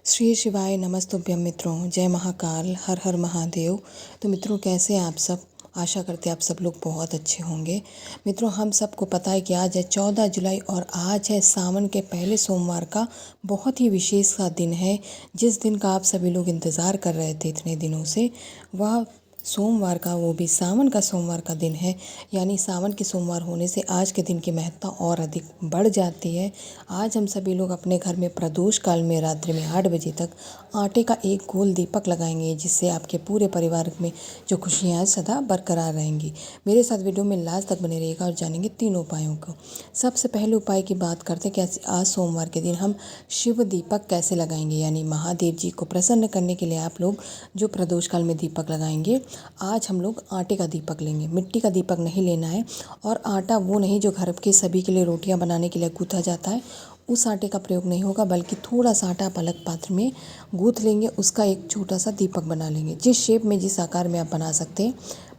श्री शिवाय नमस्तुभ्यम मित्रों। जय महाकाल, हर हर महादेव। तो मित्रों, कैसे हैं आप सब? आशा करते हैं आप सब लोग बहुत अच्छे होंगे। मित्रों, हम सबको पता है कि आज है 14 जुलाई और आज है सावन के पहले सोमवार का बहुत ही विशेष सा दिन है। जिस दिन का आप सभी लोग इंतज़ार कर रहे थे इतने दिनों से, वह सोमवार का, वो भी सावन का सोमवार का दिन है। यानी सावन के सोमवार होने से आज के दिन की महत्ता और अधिक बढ़ जाती है। आज हम सभी लोग अपने घर में प्रदोष काल में रात्रि में 8 बजे तक आटे का एक गोल दीपक लगाएंगे, जिससे आपके पूरे परिवार में जो खुशियाँ हैं सदा बरकरार रहेंगी। मेरे साथ वीडियो में लास्ट तक बने रहिएगा और जानेंगे 3 उपायों को। सबसे पहले उपाय की बात करते हैं कि आज सोमवार के दिन हम शिव दीपक कैसे लगाएंगे। यानी महादेव जी को प्रसन्न करने के लिए आप लोग जो प्रदोष काल में दीपक लगाएंगे, आज हम लोग आटे का दीपक लेंगे। मिट्टी का दीपक नहीं लेना है। और आटा वो नहीं जो घर के सभी के लिए रोटियां बनाने के लिए गूँथा जाता है, उस आटे का प्रयोग नहीं होगा, बल्कि थोड़ा सा आटा आप अलग पात्र में गूँथ लेंगे, उसका एक छोटा सा दीपक बना लेंगे। जिस शेप में, जिस आकार में आप बना सकते हैं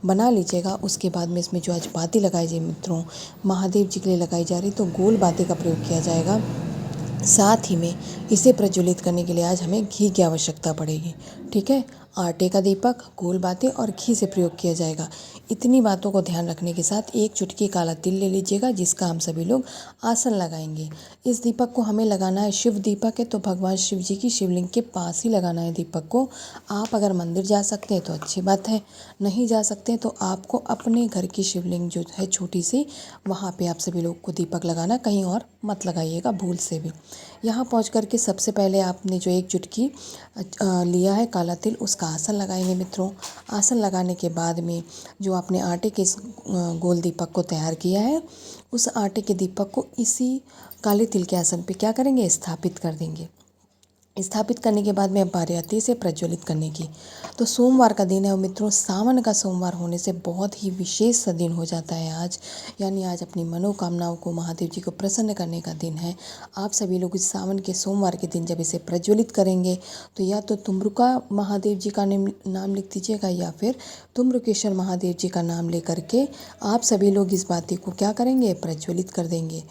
बना लीजिएगा। उसके बाद में इसमें जो आज बाती लगाई जाए मित्रों, महादेव जी के लिए लगाई जा रही, तो गोल बाती का प्रयोग किया जाएगा। साथ ही में इसे प्रज्वलित करने के लिए आज हमें घी की आवश्यकता पड़ेगी। ठीक है, आटे का दीपक, गोल बातें और घी से प्रयोग किया जाएगा। इतनी बातों को ध्यान रखने के साथ एक चुटकी काला तिल ले लीजिएगा, जिसका हम सभी लोग आसन लगाएंगे। इस दीपक को हमें लगाना है, शिव दीपक है तो भगवान शिव जी की शिवलिंग के पास ही लगाना है दीपक को। आप अगर मंदिर जा सकते हैं तो अच्छी बात है, नहीं जा सकते हैं तो आपको अपने घर की शिवलिंग जो है छोटी सी, वहाँ पे आप सभी लोग को दीपक लगाना, कहीं और मत लगाइएगा भूल से भी। यहाँ पहुँच करके सबसे पहले आपने जो एक चुटकी लिया है काला तिल, उसका आसन लगाएंगे मित्रों। आसन लगाने के बाद में जो आपने आटे के इस गोल दीपक को तैयार किया है, उस आटे के दीपक को इसी काले तिल के आसन पे क्या करेंगे, स्थापित कर देंगे। स्थापित करने के बाद में अब बारी आती है इसे प्रज्वलित करने की। तो सोमवार का दिन है और मित्रों, सावन का सोमवार होने से बहुत ही विशेष सा दिन हो जाता है आज। यानी आज अपनी मनोकामनाओं को महादेव जी को प्रसन्न करने का दिन है। आप सभी लोग इस सावन के सोमवार के दिन जब इसे प्रज्वलित करेंगे, तो या तो तुम्रुका महादेव जी का नाम लिख दीजिएगा, या फिर तुम्रुकेश्वर महादेव जी का नाम ले करके आप सभी लोग इस बाती को क्या करेंगे, प्रज्वलित कर देंगे।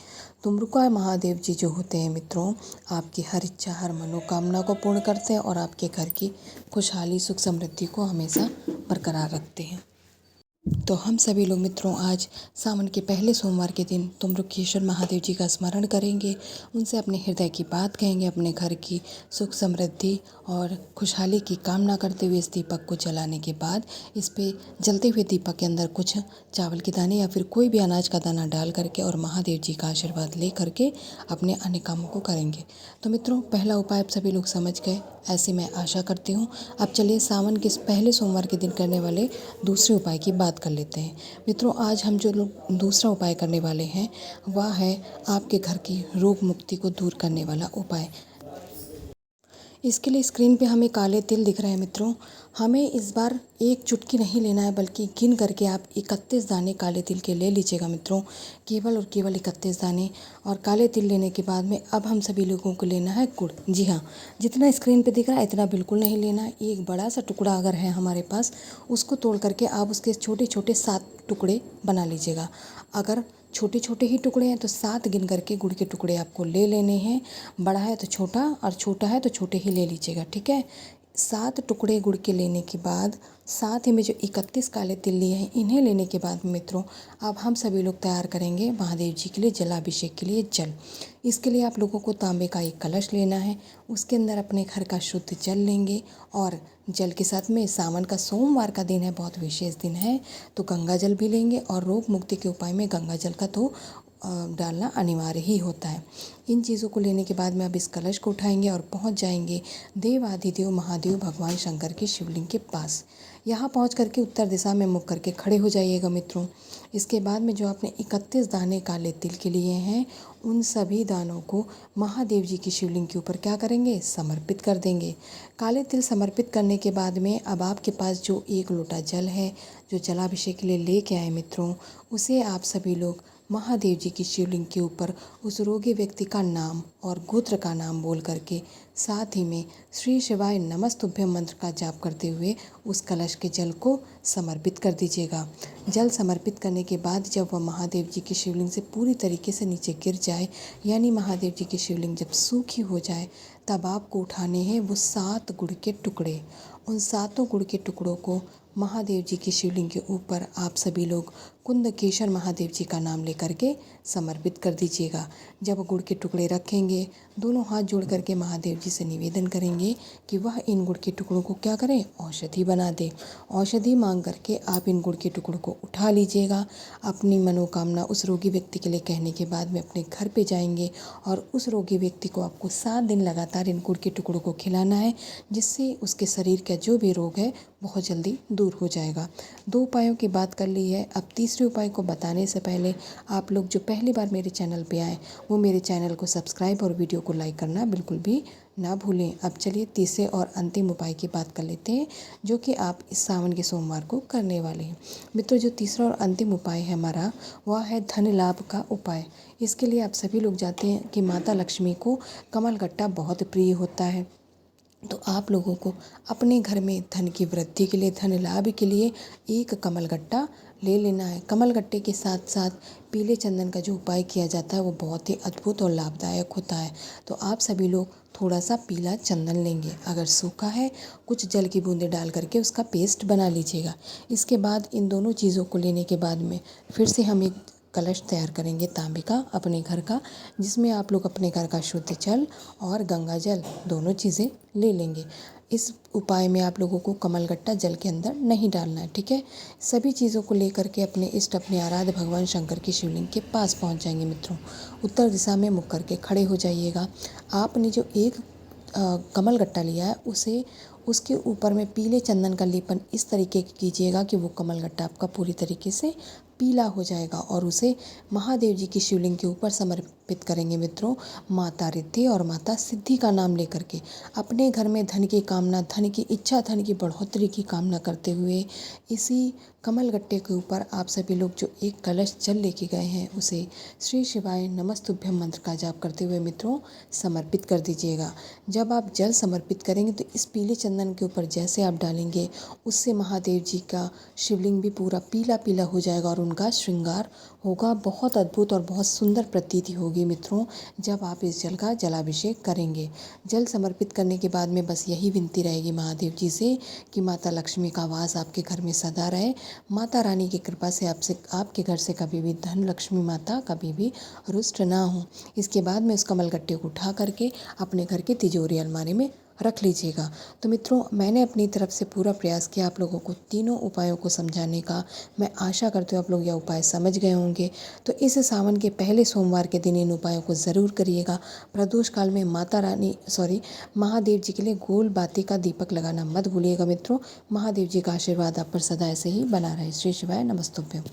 तुम्रुका महादेव जी जो होते हैं मित्रों, आपकी हर इच्छा, हर मनोकामना को पूर्ण करते हैं और आपके घर की खुशहाली, सुख समृद्धि को हमेशा बरकरार रखते हैं। तो हम सभी लोग मित्रों आज सावन के पहले सोमवार के दिन तुम्रुकेश्वर महादेव जी का स्मरण करेंगे, उनसे अपने हृदय की बात कहेंगे, अपने घर की सुख समृद्धि और खुशहाली की कामना करते हुए इस दीपक को जलाने के बाद इस पे जलते हुए दीपक के अंदर कुछ चावल के दाने या फिर कोई भी अनाज का दाना डाल करके और महादेव जी का आशीर्वाद ले करके अपने अन्य कामों को करेंगे। तो मित्रों, पहला उपाय आप सभी लोग समझ गए, ऐसे मैं आशा करती हूँ। अब चलिए सावन के पहले सोमवार के दिन करने वाले दूसरे उपाय की बात कर लेते हैं। मित्रों, आज हम जो लोग दूसरा उपाय करने वाले हैं, वह है आपके घर की रोग मुक्ति को दूर करने वाला उपाय। इसके लिए स्क्रीन पे हमें काले तिल दिख रहे हैं मित्रों। हमें इस बार एक चुटकी नहीं लेना है, बल्कि गिन करके आप 31 दाने काले तिल के ले लीजिएगा मित्रों। केवल और केवल 31 दाने। और काले तिल लेने के बाद में अब हम सभी लोगों को लेना है गुड़। जी हाँ, जितना स्क्रीन पे दिख रहा है इतना बिल्कुल नहीं लेना है। एक बड़ा सा टुकड़ा अगर है हमारे पास, उसको तोड़ करके आप उसके छोटे छोटे 7 टुकड़े बना लीजिएगा। अगर छोटे छोटे ही टुकड़े हैं तो 7 गिन करके गुड़ के टुकड़े आपको ले लेने हैं। बड़ा है तो छोटा, और छोटा है तो छोटे ही ले लीजिएगा। ठीक है, 7 टुकड़े गुड़ के लेने के बाद साथ ही में जो 31 काले तिल लिए हैं, इन्हें लेने के बाद मित्रों अब हम सभी लोग तैयार करेंगे महादेव जी के लिए जलाभिषेक के लिए जल। इसके लिए आप लोगों को तांबे का एक कलश लेना है, उसके अंदर अपने घर का शुद्ध जल लेंगे और जल के साथ में सावन का सोमवार का दिन है, बहुत विशेष दिन है, तो गंगा जल भी लेंगे। और रोग मुक्ति के उपाय में गंगा जल का तो डालना अनिवार्य ही होता है। इन चीज़ों को लेने के बाद में अब इस कलश को उठाएंगे और पहुंच जाएंगे देवाधिदेव महादेव भगवान शंकर के शिवलिंग के पास। यहाँ पहुंच करके उत्तर दिशा में मुख करके खड़े हो जाइएगा मित्रों। इसके बाद में जो आपने 31 दाने काले तिल के लिए हैं, उन सभी दानों को महादेव जी की शिवलिंग के ऊपर क्या करेंगे, समर्पित कर देंगे। काले तिल समर्पित करने के बाद में अब आपके पास जो 1 लोटा जल है, जो जलाभिषेक के लिए लेके आए मित्रों, उसे आप सभी लोग महादेव जी की शिवलिंग के ऊपर उस रोगी व्यक्ति का नाम और गोत्र का नाम बोल करके, साथ ही में श्री शिवाय नमस्तुभ्यम मंत्र का जाप करते हुए उस कलश के जल को समर्पित कर दीजिएगा। जल समर्पित करने के बाद जब वह महादेव जी की शिवलिंग से पूरी तरीके से नीचे गिर जाए, यानी महादेव जी की शिवलिंग जब सूखी हो जाए, तब आपको उठाने हैं वो 7 गुड़ के टुकड़े। उन सातों गुड़ के टुकड़ों को महादेव जी की शिवलिंग के ऊपर आप सभी लोग कुंदकेश्वर महादेव जी का नाम लेकर के समर्पित कर दीजिएगा। जब गुड़ के टुकड़े रखेंगे, दोनों हाथ जोड़ करके महादेव जी से निवेदन करेंगे कि वह इन गुड़ के टुकड़ों को क्या करें, औषधि बना दे। औषधि मांग करके आप इन गुड़ के टुकड़ों को उठा लीजिएगा। अपनी मनोकामना उस रोगी व्यक्ति के लिए कहने के बाद में अपने घर पे जाएंगे और उस रोगी व्यक्ति को आपको 7 दिन लगातार इन गुड़ के टुकड़ों को खिलाना है, जिससे उसके शरीर का जो भी रोग है बहुत जल्दी दूर हो जाएगा। 2 उपायों की बात कर ली है। अब तीसरे उपाय को बताने से पहले आप लोग जो पहली बार मेरे चैनल पे आए वो मेरे चैनल को सब्सक्राइब और वीडियो को लाइक करना बिल्कुल भी ना भूलें। अब चलिए तीसरे और अंतिम उपाय की बात कर लेते हैं, जो कि आप इस सावन के सोमवार को करने वाले हैं। मित्रों, जो तीसरा और अंतिम उपाय है हमारा, वह है धन लाभ का उपाय। इसके लिए आप सभी लोग जानते हैं कि माता लक्ष्मी को कमलगट्टा बहुत प्रिय होता है। तो आप लोगों को अपने घर में धन की वृद्धि के लिए, धन लाभ के लिए एक कमलगट्टा ले लेना है। कमलगट्टे के साथ साथ पीले चंदन का जो उपाय किया जाता है वो बहुत ही अद्भुत और लाभदायक होता है। तो आप सभी लोग थोड़ा सा पीला चंदन लेंगे, अगर सूखा है कुछ जल की बूंदें डाल करके उसका पेस्ट बना लीजिएगा। इसके बाद इन दोनों चीज़ों को लेने के बाद में फिर से हम एक कलश तैयार करेंगे तांबे का अपने घर का, जिसमें आप लोग अपने घर का शुद्ध जल और गंगा जल दोनों चीज़ें ले लेंगे। इस उपाय में आप लोगों को कमलगट्टा जल के अंदर नहीं डालना है, ठीक है। सभी चीज़ों को लेकर के अपने इष्ट, अपने आराध्य भगवान शंकर की शिवलिंग के पास पहुंच जाएंगे। मित्रों, उत्तर दिशा में मुख करके खड़े हो जाइएगा। आपने जो एक कमलगट्टा लिया है उसे, उसके ऊपर में पीले चंदन का लेपन इस तरीके कीजिएगा कि वो कमलगट्टा आपका पूरी तरीके से पीला हो जाएगा और उसे महादेव जी की शिवलिंग के ऊपर समर्पित करेंगे। मित्रों, माता रिद्धि और माता सिद्धि का नाम लेकर के अपने घर में धन की कामना, धन की इच्छा, धन की बढ़ोतरी की कामना करते हुए इसी कमलगट्टे के ऊपर आप सभी लोग जो एक कलश जल लेके गए हैं उसे श्री शिवाय नमस्तुभ्यम मंत्र का जाप करते हुए मित्रों समर्पित कर दीजिएगा। जब आप जल समर्पित करेंगे तो इस पीले चंदन के ऊपर जैसे आप डालेंगे उससे महादेव जी का शिवलिंग भी पूरा पीला पीला हो जाएगा और उनका श्रृंगार होगा। बहुत अद्भुत और बहुत सुंदर प्रतीति होगी मित्रों जब आप इस जल का जलाभिषेक करेंगे। जल समर्पित करने के बाद में बस यही विनती रहेगी महादेव जी से कि माता लक्ष्मी का वास आपके घर में सदा रहे। माता रानी की कृपा से आपसे, आपके घर से कभी भी धन लक्ष्मी माता कभी भी रुष्ट ना हो। इसके बाद में उस कमलगट्टे को उठा करके अपने घर के तिजोरी अलमारी में रख लीजिएगा। तो मित्रों, मैंने अपनी तरफ से पूरा प्रयास किया आप लोगों को तीनों उपायों को समझाने का। मैं आशा करती हूँ आप लोग यह उपाय समझ गए होंगे। तो इस सावन के पहले सोमवार के दिन इन उपायों को ज़रूर करिएगा। प्रदोष काल में महादेव जी के लिए गोल बाती का दीपक लगाना मत भूलिएगा। मित्रों, महादेव जी का आशीर्वाद आप पर सदा ऐसे ही बना रहे। श्री शिवाय नमस्तुभ्यम।